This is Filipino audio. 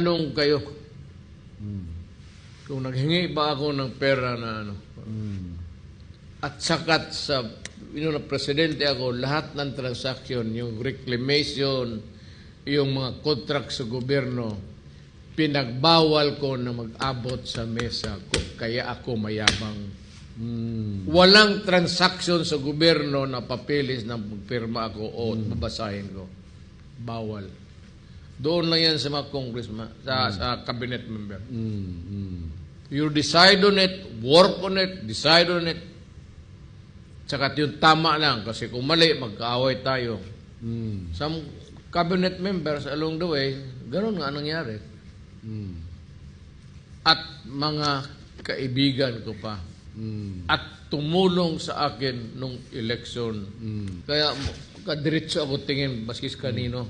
Tanong kayo, kung naghingi ba ako ng pera na ano, at sakat sa, na presidente ako, lahat ng transaksyon, yung reclamation, yung mga contract sa gobyerno, pinagbawal ko na mag-abot sa mesa ko, kaya ako mayabang. Walang transaksyon sa gobyerno na papilis na magpirma ako o babasahin ko. Bawal. Doon lang yan sa mga congressman, sa cabinet member. You decide on it, work on it, decide on it. Tsaka yung tama lang, kasi kung mali, magkaaway tayo. Some cabinet members along the way, ganun nga nangyari. At mga kaibigan ko pa. At tumulong sa akin nung election. Kaya, kadiretso ako tingin, baskis kanino.